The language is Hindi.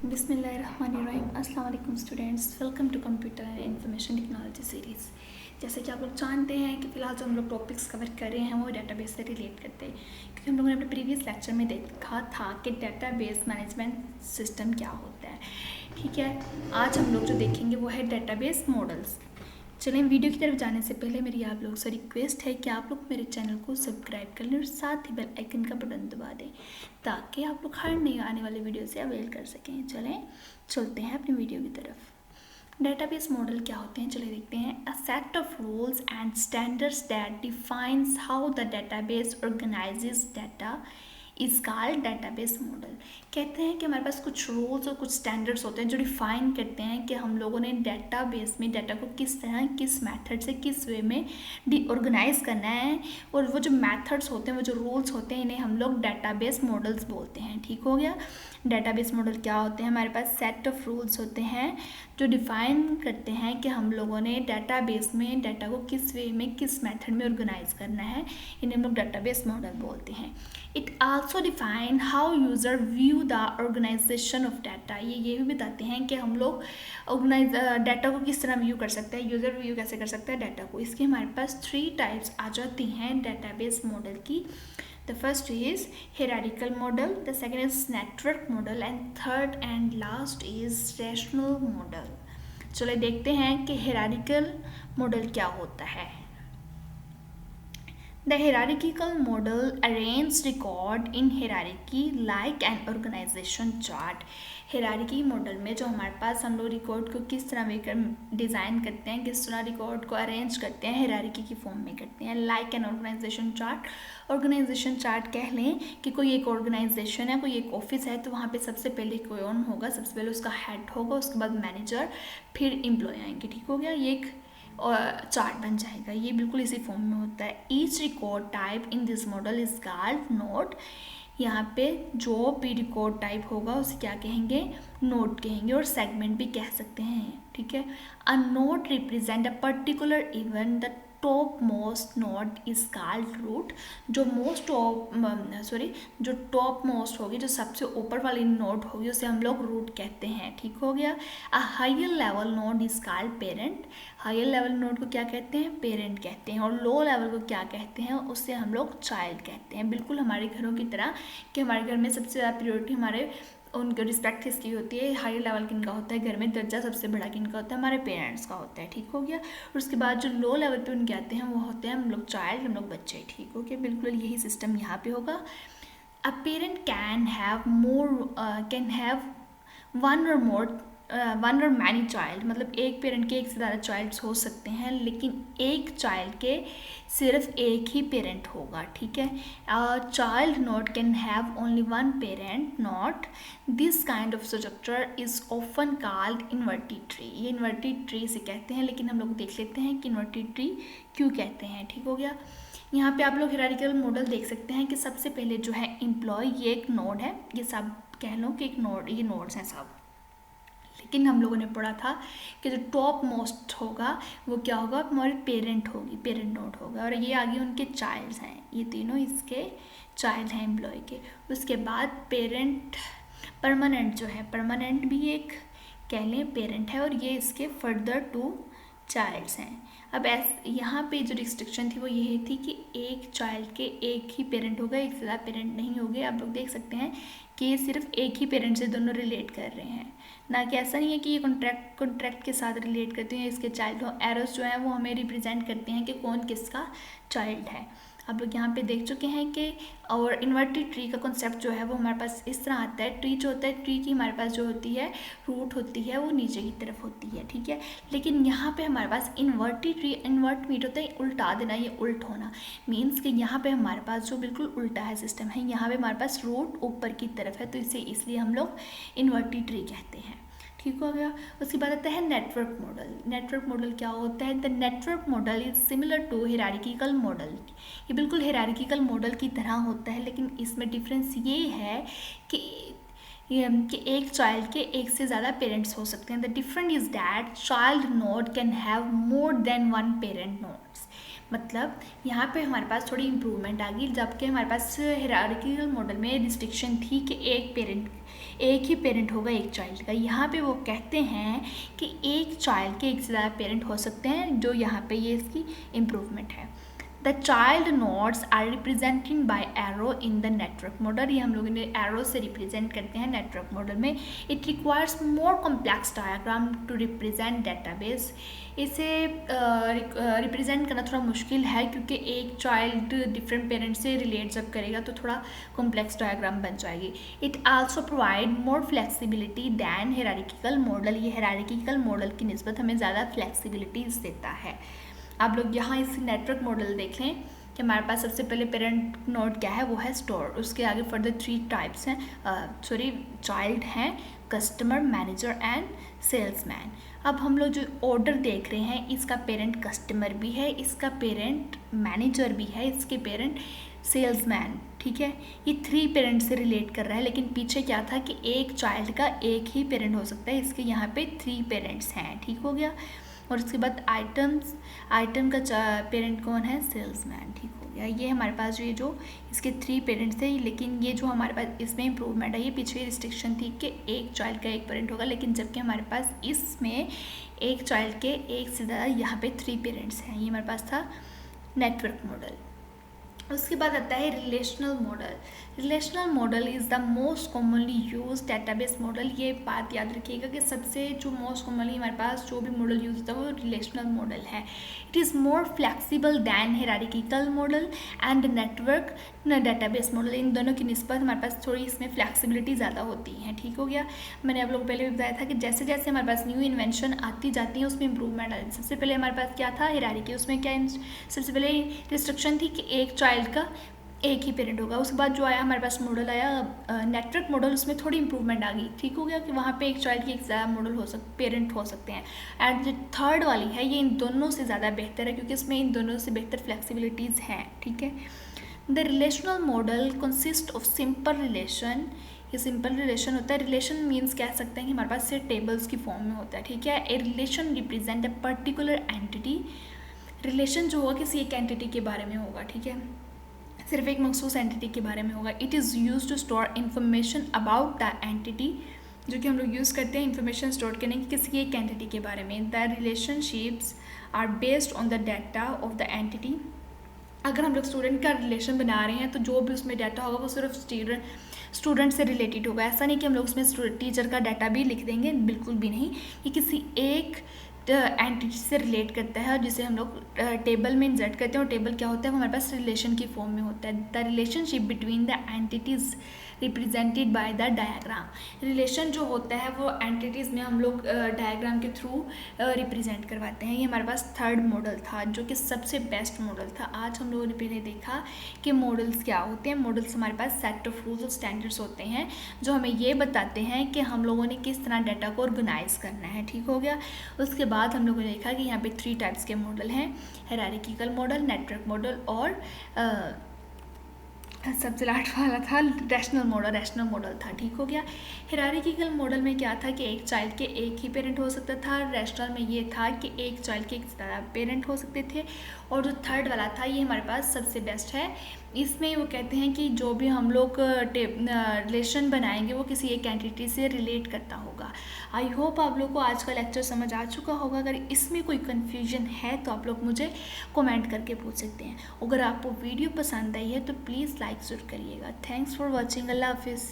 बिस्मिल्लाहिर्रहमानिर्रहीम। अस्सलाम वालेकुम students, welcome to computer and information technology series. जैसे कि आप लोग जानते हैं कि फ़िलहाल जो हम लोग टॉपिक्स कवर कर रहे हैं वो डेटाबेस से रिलेट करते हैं, क्योंकि हम लोगों ने अपने प्रीवियस लेक्चर में देखा था कि डेटाबेस मैनेजमेंट सिस्टम क्या होता है। ठीक है, आज हम लोग जो देखेंगे वो है डेटाबेस मॉडल्स। चलें, वीडियो की तरफ जाने से पहले मेरी आप लोग से रिक्वेस्ट है कि आप लोग मेरे चैनल को सब्सक्राइब कर लें और साथ ही बेल आइकन का बटन दबा दें ताकि आप लोग हर नई आने वाले वीडियो से अवेल कर सकें। चलें, चलते हैं अपनी वीडियो की तरफ। डेटाबेस मॉडल क्या होते हैं, चलिए देखते हैं। A set of rules and standards that defines how the database organises data is called database model. कहते हैं कि हमारे पास कुछ रूल्स और कुछ स्टैंडर्ड्स होते हैं जो डिफाइन करते हैं कि हम लोगों ने डेटाबेस में डाटा को किस तरह, किस मेथड से, किस वे में ऑर्गेनाइज करना है। और वो जो मेथड्स होते हैं, वो जो रूल्स होते हैं, इन्हें हम लोग डेटाबेस मॉडल्स बोलते हैं। ठीक हो गया। डेटाबेस मॉडल क्या होते हैं? हमारे पास सेट ऑफ रूल्स होते हैं जो डिफाइन करते हैं कि हम लोगों ने डेटाबेस में डाटा को किस वे में, किस मेथड में ऑर्गेनाइज करना है। इन्हें हम लोग डेटाबेस मॉडल बोलते हैं। It also define how user view the organization of data. ये भी बताते हैं कि हम लोग डाटा को किस तरह व्यू कर सकते हैं, यूज़र व्यू कैसे कर सकता है डाटा को। इसके हमारे पास 3 टाइप्स आ जाती हैं डेटाबेस मॉडल की। The first is hierarchical model, the second is network model, and third and last is rational model. चलो देखते हैं कि hierarchical model क्या होता है। The hierarchical model arranges record in hierarchy like an organization chart. hierarchy model में जो हमारे पास हम लोग रिकॉर्ड को किस तरह डिज़ाइन करते हैं, किस तरह रिकॉर्ड को अरेंज करते हैं, hierarchy की फॉर्म में करते हैं। Like an organization chart. Organization chart कह लें कि कोई एक ऑर्गेनाइजेशन है, कोई एक ऑफिस है, तो वहाँ पे सबसे पहले कौन होगा? सबसे पहले उसका हेड होगा, उसके बाद मैनेजर, फिर एम्प्लॉय आएंगे। ठीक हो गया। ये एक चार्ट बन जाएगा। ये बिल्कुल इसी फॉर्म में होता है। Each record type in this model is called note. यहाँ पे जो भी रिकॉर्ड टाइप होगा उसे क्या कहेंगे? नोट कहेंगे, और सेगमेंट भी कह सकते हैं। ठीक है। A node represent a particular event. The top most node is called root. जो टॉप मोस्ट होगी, जो सबसे ऊपर वाली नोट होगी, उसे हम लोग रूट कहते हैं। ठीक हो गया। A higher level node is called parent. Higher level node को क्या कहते हैं? पेरेंट कहते हैं। और लो लेवल को क्या कहते हैं? उससे हम लोग चाइल्ड कहते हैं। बिल्कुल हमारे घरों की तरह कि हमारे घर में सबसे ज़्यादा प्रायोरिटी हमारे उनके रिस्पेक्ट किसकी होती है? हायर लेवल किनका होता है? घर में दर्जा सबसे बड़ा किनका होता है? हमारे पेरेंट्स का होता है। ठीक हो गया। और उसके बाद जो लो लेवल पे उनके आते हैं वो होते हैं हम लोग चाइल्ड, हम लोग बच्चे। ठीक हो गया। बिल्कुल यही सिस्टम यहाँ पे होगा। A parent can have one और मैनी चाइल्ड। मतलब एक पेरेंट के एक से ज़्यादा चाइल्ड्स हो सकते हैं, लेकिन एक चाइल्ड के सिर्फ एक ही पेरेंट होगा। ठीक है। Child not can have only one parent not. This kind of structure is often called inverted tree. ये इन्वर्टेड ट्री से कहते हैं, लेकिन हम लोग देख लेते हैं कि इन्वर्टेड ट्री क्यों कहते हैं। ठीक हो गया। यहाँ पे आप लोग हायरार्किकल मॉडल देख सकते हैं कि सबसे पहले जो है एम्प्लॉय, ये एक नोड है। ये सब कह लो कि एक नोड, ये नोड्स हैं सब। लेकिन हम लोगों ने पढ़ा था कि जो टॉप मोस्ट होगा वो क्या होगा? हमारी पेरेंट होगी, पेरेंट नोड होगा। और ये आगे उनके चाइल्ड्स हैं, ये तीनों इसके चाइल्ड हैं एम्प्लॉय के। उसके बाद पेरेंट परमानेंट जो है, परमानेंट भी एक कह लें पेरेंट है, और ये इसके फर्दर 2 चाइल्ड्स हैं। अब यहाँ पे जो रिस्ट्रिक्शन थी वो ये थी कि एक चाइल्ड के एक ही पेरेंट होगा, एक से ज़्यादा पेरेंट नहीं होंगे। आप लोग देख सकते हैं कि ये सिर्फ एक ही पेरेंट से दोनों रिलेट कर रहे हैं, ना कि ऐसा नहीं है कि ये कॉन्ट्रैक्ट के साथ रिलेट करते हैं इसके चाइल्ड हो। एरोस जो है वो हमें रिप्रेजेंट करते हैं कि कौन किसका चाइल्ड है। आप लोग यहाँ पे देख चुके हैं कि और इन्वर्टेड ट्री का कॉन्सेप्ट जो है वो हमारे पास इस तरह आता है। ट्री जो होता है, ट्री की हमारे पास जो होती है रूट होती है वो नीचे की तरफ होती है। ठीक है। लेकिन यहाँ पे हमारे पास इन्वर्टेड ट्री, इन्वर्ट मीट होता है उल्टा देना, ये उल्ट होना मीन्स कि यहाँ पे हमारे पास जो बिल्कुल उल्टा है सिस्टम है। यहाँ पे हमारे पास रूट ऊपर की तरफ है, तो इसे इसलिए हम लोग इन्वर्टेड ट्री कहते हैं। ठीक हो गया। उसके बाद आता है नेटवर्क मॉडल। नेटवर्क मॉडल क्या होता है? The network model is similar to hierarchical model. ये बिल्कुल हायरार्किकल मॉडल की तरह होता है, लेकिन इसमें डिफरेंस ये है कि एक चाइल्ड के एक से ज़्यादा पेरेंट्स हो सकते हैं। The difference is that child node can have more than one parent nodes. मतलब यहाँ पे हमारे पास थोड़ी इम्प्रूवमेंट आ गई, जबकि हमारे पास हायरार्किकल मॉडल में रिस्ट्रिक्शन थी कि एक एक ही पेरेंट होगा एक चाइल्ड का। यहाँ पे वो कहते हैं कि एक चाइल्ड के एक से ज़्यादा पेरेंट हो सकते हैं, जो यहाँ पे ये इसकी इम्प्रूवमेंट है। The child nodes are represented by arrow in the network model. ये हम लोग इन्हें एरो से रिप्रेजेंट करते हैं नेटवर्क मॉडल में। It requires more complex diagram to represent database. इसे रिप्रेजेंट करना थोड़ा मुश्किल है, क्योंकि एक चाइल्ड डिफरेंट पेरेंट्स से रिलेट जब करेगा तो थोड़ा कॉम्प्लेक्स डायग्राम बन जाएगी। It also provide more flexibility than hierarchical model. ये हायरार्किकल मॉडल की निस्बत हमें ज़्यादा फ्लेक्सिबिलिटीज देता है। आप लोग यहाँ इस नेटवर्क मॉडल देख लें कि हमारे पास सबसे पहले पेरेंट नोड क्या है, वो है स्टोर। उसके आगे फर्दर 3 टाइप्स हैं, चाइल्ड हैं, कस्टमर, मैनेजर एंड सेल्समैन। अब हम लोग जो ऑर्डर देख रहे हैं, इसका पेरेंट कस्टमर भी है, इसका पेरेंट मैनेजर भी है, इसके पेरेंट सेल्समैन। ठीक है, ये 3 पेरेंट से रिलेट कर रहा है, लेकिन पीछे क्या था कि एक चाइल्ड का एक ही पेरेंट हो सकता है, इसके यहाँ पे 3 पेरेंट्स हैं। ठीक हो गया। और उसके बाद आइटम का पेरेंट कौन है, सेल्समैन। ठीक हो गया। ये हमारे पास जो इसके 3 पेरेंट्स थे, लेकिन ये जो हमारे पास इसमें इम्प्रूवमेंट है, ये पिछली रिस्ट्रिक्शन थी कि एक चाइल्ड का एक पेरेंट होगा, लेकिन जबकि हमारे पास इसमें एक चाइल्ड के एक से ज़्यादा यहाँ पे 3 पेरेंट्स हैं। ये हमारे पास था नेटवर्क मॉडल। उसके बाद आता है relational model. Relational model is the most commonly use database model. ये बात याद रखिएगा कि सबसे जो मोस्ट कॉमनली हमारे पास जो भी मॉडल यूज होता है वो रिलेशनल मॉडल है। It is more flexible than hierarchical model and network database model. इन दोनों की निस्बत हमारे पास थोड़ी इसमें फ्लेक्सिबिलिटी ज़्यादा होती है। ठीक हो गया। मैंने आप लोग पहले भी बताया था कि जैसे जैसे हमारे पास न्यू इन्वेंशन आती जाती है उसमें इंप्रूवमेंट आती है। सबसे पहले हमारे पास क्या था, हायरार्की। उसमें क्या सबसे पहले रिस्ट्रिक्शन थी कि एक चाइल्ड का एक ही पेरेंट होगा। उसके बाद जो आया हमारे पास मॉडल आया नेटवर्क मॉडल, उसमें थोड़ी इंप्रूवमेंट आ गई। ठीक हो गया कि वहाँ पे एक चाइल्ड की एक ज़्यादा मॉडल पेरेंट हो सकते हैं। एंड जो थर्ड वाली है ये इन दोनों से ज़्यादा बेहतर है, क्योंकि इसमें इन दोनों से बेहतर फ्लेक्सिबिलिटीज़ हैं। ठीक है। The relational model consist of simple relation. ये सिंपल रिलेशन होता है। रिलेशन मीन्स कह सकते हैं कि हमारे पास से टेबल्स की फॉर्म में होता है। ठीक है। A relation represent a particular entity. Relation जो होगा किसी एक एंटिटी के बारे में होगा। ठीक है, सिर्फ एक मखसूस एंटिटी के बारे में होगा। It is use to store information about the entity, जो कि हम लोग यूज़ करते हैं इन्फॉर्मेशन स्टोर करने की किसी एक एंटिटी के बारे में। The relationships are based on the data of the entity. अगर हम लोग स्टूडेंट का रिलेशन बना रहे हैं तो जो भी उसमें डाटा होगा वो सिर्फ स्टूडेंट से रिलेटेड होगा। ऐसा नहीं कि हम लोग उसमें टीचर का डाटा भी लिख देंगे, बिल्कुल भी नहीं। ये किसी एक एंटिटी से रिलेट करता है, जिसे हम लोग टेबल में इंसर्ट करते हैं। और टेबल क्या होता है, वो हमारे पास रिलेशन की फॉर्म में होता है। The relationship between the entities represented by the diagram. Relation जो होता है वो एंटिटीज़ में हम लोग डायग्राम के थ्रू रिप्रेजेंट करवाते हैं। ये हमारे पास थर्ड मॉडल था, जो कि सबसे बेस्ट मॉडल था। आज हम लोगों ने पहले देखा कि मॉडल्स क्या होते हैं। मॉडल्स हमारे पास सेट ऑफ रूल्स और स्टैंडर्ड्स होते हैं, जो हमें ये बताते हैं कि हम लोगों ने किस तरह डाटा को ऑर्गेनाइज करना है। ठीक हो गया। उसके बाद हम लोगों ने देखा कि यहाँ पे 3 टाइप्स के मॉडल हैं, हायरार्किकल मॉडल, नेटवर्क मॉडल और सबसे लास्ट वाला था रैशनल मॉडल था। ठीक हो गया। हायरार्किकल मॉडल में क्या था कि एक चाइल्ड के एक ही पेरेंट हो सकता था। रैशनल में ये था कि एक चाइल्ड के एक से ज़्यादा पेरेंट हो सकते थे। और जो थर्ड वाला था ये हमारे पास सबसे बेस्ट है। इसमें वो कहते हैं कि जो भी हम लोग रिलेशन बनाएंगे वो किसी एक एंटिटी से रिलेट करता होगा। आई होप आप लोग को आज का लेक्चर समझ आ चुका होगा। अगर इसमें कोई कन्फ्यूजन है तो आप लोग मुझे कमेंट करके पूछ सकते हैं। अगर आपको वीडियो पसंद आई है तो प्लीज़ लाइक ज़रूर करिएगा। Thanks for watching. अल्लाह हाफिज़।